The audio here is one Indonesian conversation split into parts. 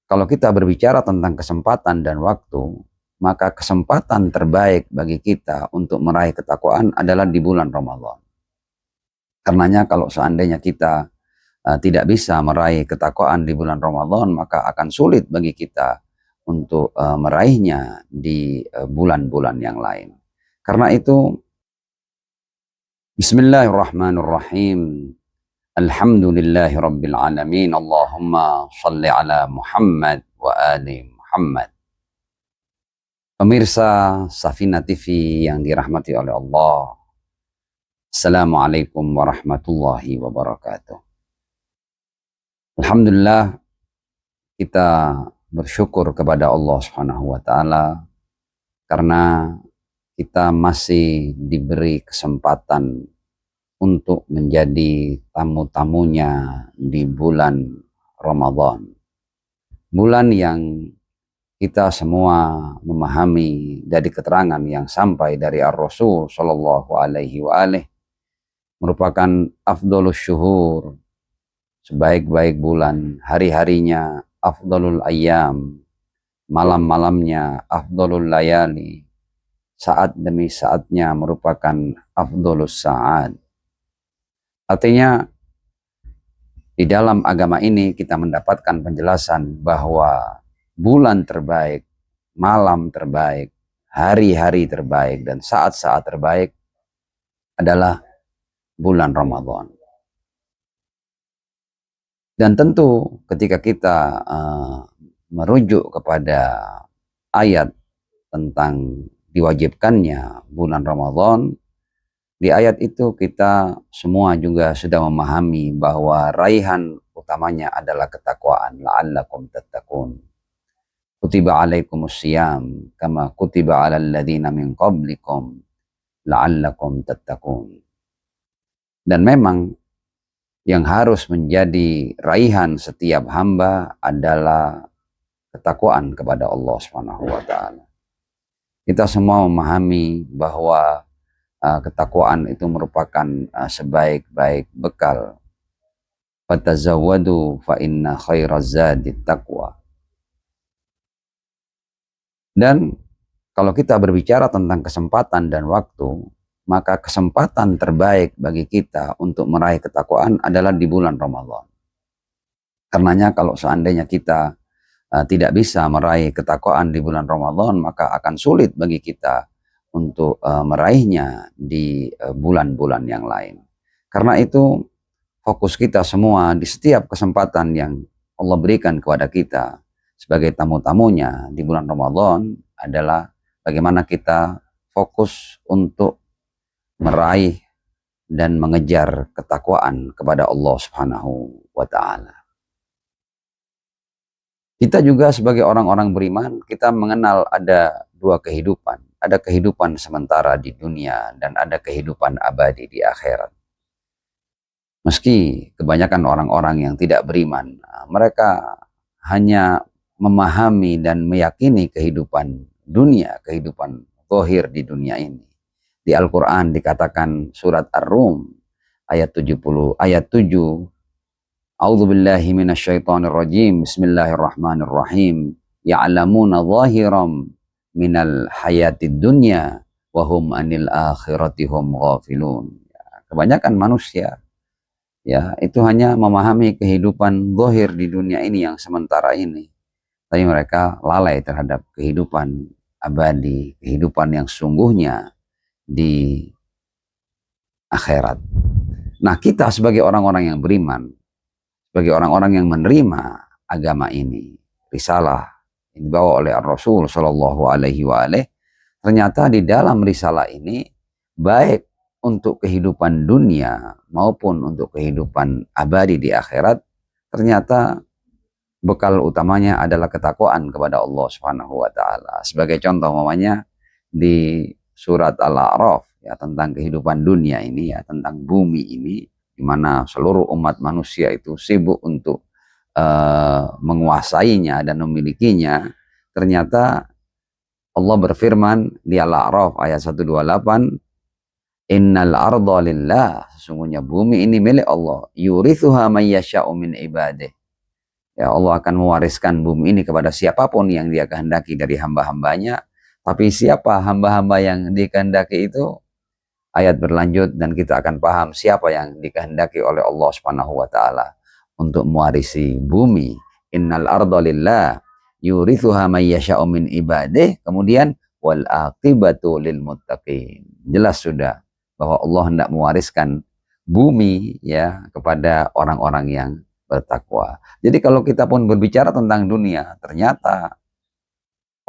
Kalau kita berbicara tentang kesempatan dan waktu, maka kesempatan terbaik bagi kita untuk meraih ketakwaan adalah di bulan Ramadan. Karenanya kalau seandainya kita tidak bisa meraih ketakwaan di bulan Ramadan, maka akan sulit bagi kita untuk meraihnya di bulan-bulan yang lain. Karena itu, Bismillahirrahmanirrahim. Alhamdulillahi Rabbil Alamin. Allahumma salli ala Muhammad wa ali Muhammad. Pemirsa Safina TV yang dirahmati oleh Allah, Assalamualaikum warahmatullahi wabarakatuh. Alhamdulillah, kita bersyukur kepada Allah Subhanahu wa Ta'ala karena kita masih diberi kesempatan untuk menjadi tamu-tamunya di bulan Ramadan. Bulan yang kita semua memahami dari keterangan yang sampai dari Ar-Rasul Shallallahu Alaihi Wasallam merupakan afdolus syuhur, sebaik-baik bulan, hari-harinya afdolul ayyam, malam-malamnya afdolul layali, saat demi saatnya merupakan afdolus sa'ad. Artinya di dalam agama ini kita mendapatkan penjelasan bahwa bulan terbaik, malam terbaik, hari-hari terbaik, dan saat-saat terbaik adalah bulan Ramadan. Dan tentu ketika kita merujuk kepada ayat tentang diwajibkannya bulan Ramadan, di ayat itu kita semua juga sudah memahami bahwa raihan utamanya adalah ketakwaan, la'allakum tattaqun. Kutiba alaikumusiyam kama kutiba alal ladzina min qablikum la'allakum tattaqun. Dan memang yang harus menjadi raihan setiap hamba adalah ketakwaan kepada Allah Subhanahu wa Ta'ala. Kita semua memahami bahwa ketakwaan itu merupakan sebaik-baik bekal. Fatazawwadu fa inna khairaz zadit taqwa. Dan kalau kita berbicara tentang kesempatan dan waktu, maka kesempatan terbaik bagi kita untuk meraih ketakwaan adalah di bulan Ramadan. Karenanya kalau seandainya kita tidak bisa meraih ketakwaan di bulan Ramadan, maka akan sulit bagi kita untuk meraihnya di bulan-bulan yang lain. Karena itu fokus kita semua di setiap kesempatan yang Allah berikan kepada kita sebagai tamu-tamunya di bulan Ramadan adalah bagaimana kita fokus untuk meraih dan mengejar ketakwaan kepada Allah Subhanahu wa Ta'ala. Kita juga sebagai orang-orang beriman, kita mengenal ada dua kehidupan. Ada kehidupan sementara di dunia dan ada kehidupan abadi di akhirat. Meski kebanyakan orang-orang yang tidak beriman, mereka hanya memahami dan meyakini kehidupan dunia, kehidupan zahir di dunia ini. Di Al-Quran dikatakan surat Ar-Rum ayat 70, ayat 7. A'udzubillahi minasyaitonirrajim. Bismillahirrahmanirrahim. Ya'lamuna zahiram minal hayatid dunya wa hum anil akhirati hum ghafilun. Kebanyakan manusia ya itu hanya memahami kehidupan zahir di dunia ini yang sementara ini, tapi mereka lalai terhadap kehidupan abadi, kehidupan yang sungguhnya di akhirat. Nah, kita sebagai orang-orang yang beriman, sebagai orang-orang yang menerima agama ini, risalah yang dibawa oleh Rasul Shallallahu Alaihi Wasallam, ternyata di dalam risalah ini baik untuk kehidupan dunia maupun untuk kehidupan abadi di akhirat, ternyata bekal utamanya adalah ketakwaan kepada Allah Subhanahu wa Ta'ala. Sebagai contoh namanya di surat Al-A'raf ya, tentang kehidupan dunia ini ya, tentang bumi ini, di mana seluruh umat manusia itu sibuk untuk menguasainya dan memilikinya. Ternyata Allah berfirman di Al-A'raf ayat 128, Innal arda lillah, sesungguhnya bumi ini milik Allah, yurithuha may yasha'u min ibadih, Ya, Allah akan mewariskan bumi ini kepada siapapun yang Dia kehendaki dari hamba-hambanya. Tapi siapa hamba-hamba yang dikehendaki itu? Ayat berlanjut dan kita akan paham siapa yang dikehendaki oleh Allah Subhanahu wa taala untuk mewarisi bumi. Innal arda lillah yurithuha may yasha'u min ibadih. Kemudian wal aqibatu lil muttaqin. Jelas sudah bahwa Allah hendak mewariskan bumi ya kepada orang-orang yang bertakwa. Jadi kalau kita pun berbicara tentang dunia, ternyata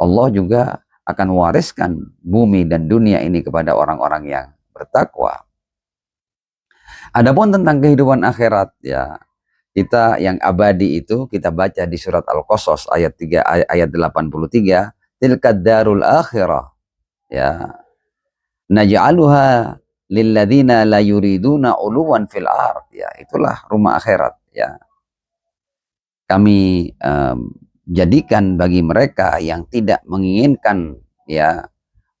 Allah juga akan mewariskan bumi dan dunia ini kepada orang-orang yang bertakwa. Adapun tentang kehidupan akhirat ya, kita yang abadi itu kita baca di surat Al-Qasas ayat 3 ayat 83, tilkad darul akhirah ya, naj'aluha lilladzina la yuriduna uluwan fil ard ya, itulah rumah akhirat ya. Kami jadikan bagi mereka yang tidak menginginkan ya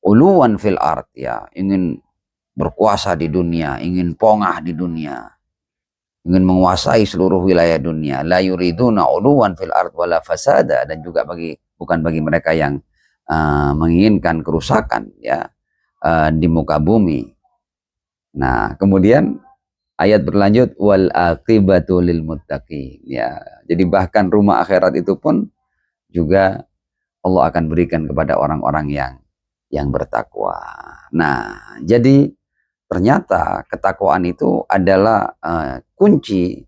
uluwan fil ard ya, ingin berkuasa di dunia, ingin pongah di dunia, ingin menguasai seluruh wilayah dunia. La yuriduna uluwan fil ard wala fasada, dan juga bukan bagi mereka yang menginginkan kerusakan ya di muka bumi. Nah, kemudian ayat berlanjut wal aqibatu lil muttaqin ya. Jadi bahkan rumah akhirat itu pun juga Allah akan berikan kepada orang-orang yang bertakwa. Nah, jadi ternyata ketakwaan itu adalah kunci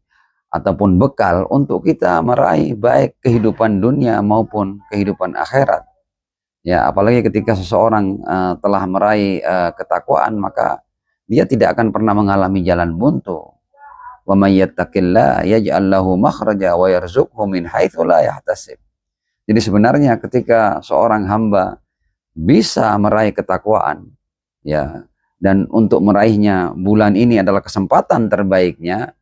ataupun bekal untuk kita meraih baik kehidupan dunia maupun kehidupan akhirat. Ya, apalagi ketika seseorang telah meraih ketakwaan, maka dia tidak akan pernah mengalami jalan buntu. Wa may yattaqillaha yaj'al lahu makhraja wa yarzuqhu min haitsu la yahtasib. Jadi sebenarnya ketika seorang hamba bisa meraih ketakwaan, ya, dan untuk meraihnya bulan ini adalah kesempatan terbaiknya,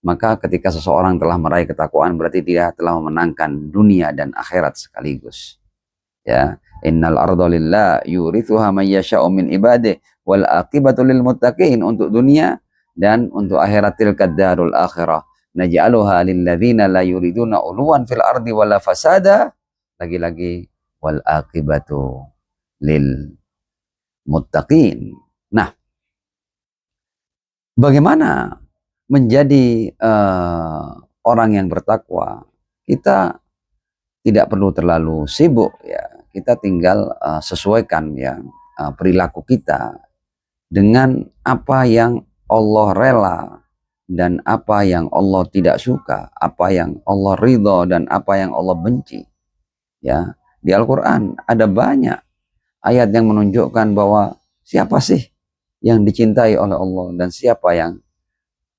maka ketika seseorang telah meraih ketakwaan berarti dia telah memenangkan dunia dan akhirat sekaligus. Ya, innal arda lillah yurithuha may yasha'u min ibadih wal aqibatu lil muttaqin, untuk dunia dan untuk akhirat, tilkad darul akhirah naj'aluha lil ladzina la yuriduna uluwan fil ardi wala fasada, lagi-lagi wal aqibatu lil muttaqin. Nah, bagaimana menjadi orang yang bertakwa? Kita tidak perlu terlalu sibuk ya. Kita tinggal sesuaikan ya perilaku kita dengan apa yang Allah rela dan apa yang Allah tidak suka, apa yang Allah ridho dan apa yang Allah benci. Ya, di Al-Qur'an ada banyak ayat yang menunjukkan bahwa siapa sih yang dicintai oleh Allah dan siapa yang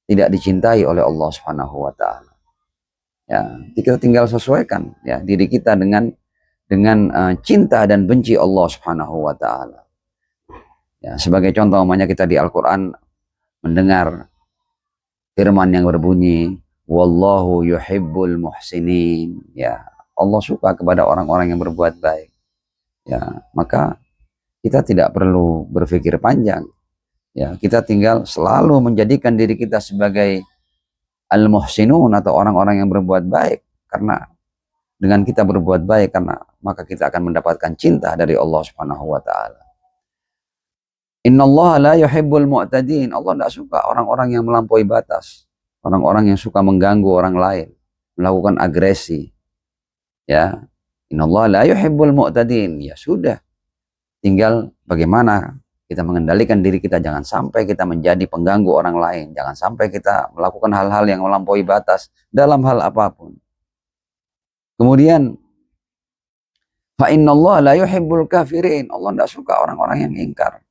tidak dicintai oleh Allah Subhanahu wa taala. Ya, kita tinggal sesuaikan ya diri kita dengan cinta dan benci Allah Subhanahu wa taala. Ya, sebagai contoh umpamanya kita di Al-Qur'an mendengar firman yang berbunyi wallahu yuhibbul muhsinin ya, Allah suka kepada orang-orang yang berbuat baik. Ya, maka kita tidak perlu berpikir panjang. Ya, kita tinggal selalu menjadikan diri kita sebagai al-muhsinun atau orang-orang yang berbuat baik, karena dengan kita berbuat baik karena maka kita akan mendapatkan cinta dari Allah Subhanahu wa taala. Innallaha la yuhibbul mu'tadin. Allah tidak suka orang-orang yang melampaui batas, orang-orang yang suka mengganggu orang lain, melakukan agresi. Ya. Innallaha la yuhibbul mu'tadin. Ya sudah. Tinggal bagaimana kita mengendalikan diri kita, jangan sampai kita menjadi pengganggu orang lain, jangan sampai kita melakukan hal-hal yang melampaui batas dalam hal apapun. Kemudian fa innallaha la yuhibbul kafirin. Allah tidak suka orang-orang yang ingkar.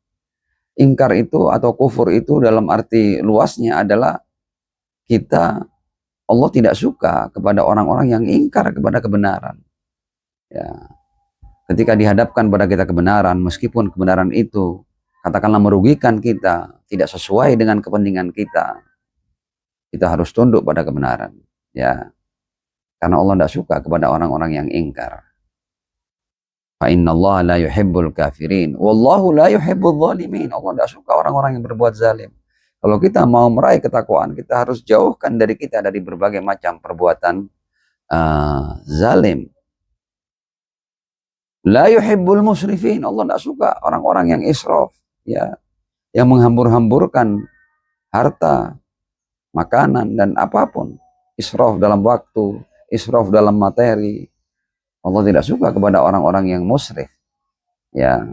Ingkar itu atau kufur itu dalam arti luasnya adalah Allah tidak suka kepada orang-orang yang ingkar kepada kebenaran. Ya. Ketika dihadapkan pada kita kebenaran, meskipun kebenaran itu katakanlah merugikan kita, tidak sesuai dengan kepentingan kita, kita harus tunduk pada kebenaran. Ya, karena Allah tidak suka kepada orang-orang yang ingkar. Fa innallaha la yuhibbul kafirin, wallahu la yuhibbul zalimin. Allah tidak suka orang-orang yang berbuat zalim. Kalau kita mau meraih ketakwaan, kita harus jauhkan dari kita dari berbagai macam perbuatan zalim. La yuhibbul musrifin. Allah tidak suka orang-orang yang israf, ya, yang menghambur-hamburkan harta, makanan dan apapun. Israf dalam waktu, israf dalam materi. Allah tidak suka kepada orang-orang yang musrif. Ya.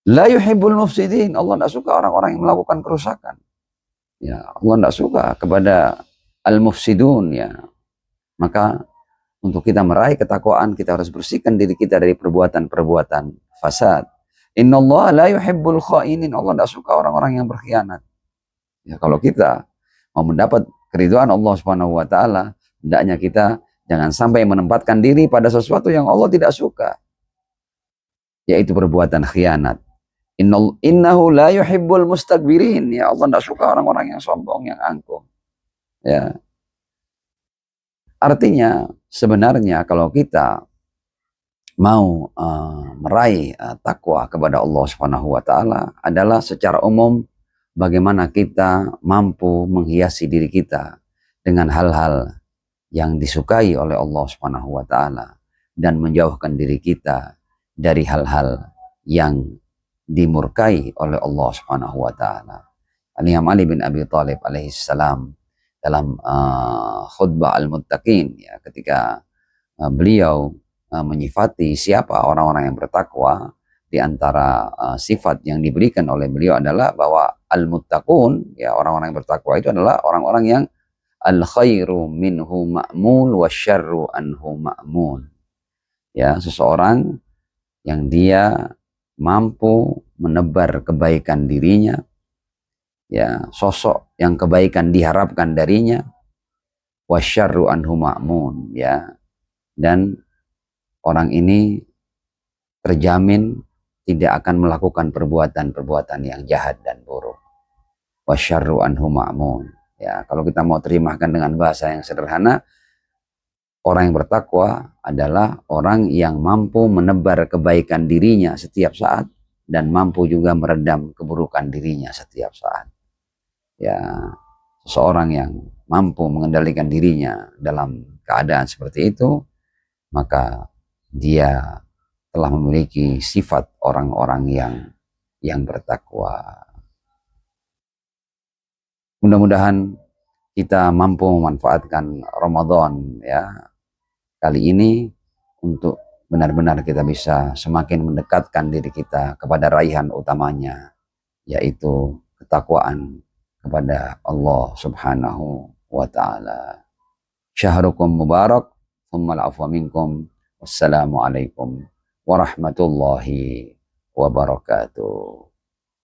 La yuhibbul mufsidin. Allah tidak suka orang-orang yang melakukan kerusakan. Ya, Allah tidak suka kepada al-mufsidun, ya. Maka untuk kita meraih ketakwaan, kita harus bersihkan diri kita dari perbuatan-perbuatan fasad. Innallaha la yuhibbul khainin. Allah tidak suka orang-orang yang berkhianat. Ya, kalau kita mau mendapat keridhaan Allah Subhanahu wa taala, hendaknya kita jangan sampai menempatkan diri pada sesuatu yang Allah tidak suka, yaitu perbuatan khianat. Innahu la yuhibbul mustakbirin. Ya, Allah tidak suka orang-orang yang sombong, yang angkuh. Ya. Artinya sebenarnya kalau kita mau meraih takwa kepada Allah Subhanahu wa taala adalah secara umum bagaimana kita mampu menghiasi diri kita dengan hal-hal yang disukai oleh Allah Subhanahu wa taala dan menjauhkan diri kita dari hal-hal yang dimurkai oleh Allah Subhanahu wa taala. Al-Imam Ali bin Abi Thalib alaihi salam dalam khutbah Al-Muttaqin, ya, ketika beliau menyifati siapa orang-orang yang bertakwa, di antara sifat yang diberikan oleh beliau adalah bahwa al-muttaqun, ya, orang-orang yang bertakwa itu adalah orang-orang yang al-khairu minhu ma'mul wasyarru anhu ma'mun. Ya, seseorang yang dia mampu menebar kebaikan dirinya, ya, sosok yang kebaikan diharapkan darinya, wasyarru anhu ma'mun, ya, dan orang ini terjamin tidak akan melakukan perbuatan-perbuatan yang jahat dan buruk. Wasyarru anhu ma'mun. Ya, kalau kita mau terjemahkan dengan bahasa yang sederhana, orang yang bertakwa adalah orang yang mampu menebar kebaikan dirinya setiap saat dan mampu juga meredam keburukan dirinya setiap saat. Ya, seseorang yang mampu mengendalikan dirinya dalam keadaan seperti itu, maka dia telah memiliki sifat orang-orang yang bertakwa. Mudah-mudahan kita mampu memanfaatkan Ramadan, ya, kali ini untuk benar-benar kita bisa semakin mendekatkan diri kita kepada raihan utamanya, yaitu ketakwaan kepada Allah Subhanahu wa taala. Syahrukum mubarak, tsummal afwa minkum. Wassalamualaikum warahmatullahi wabarakatuh.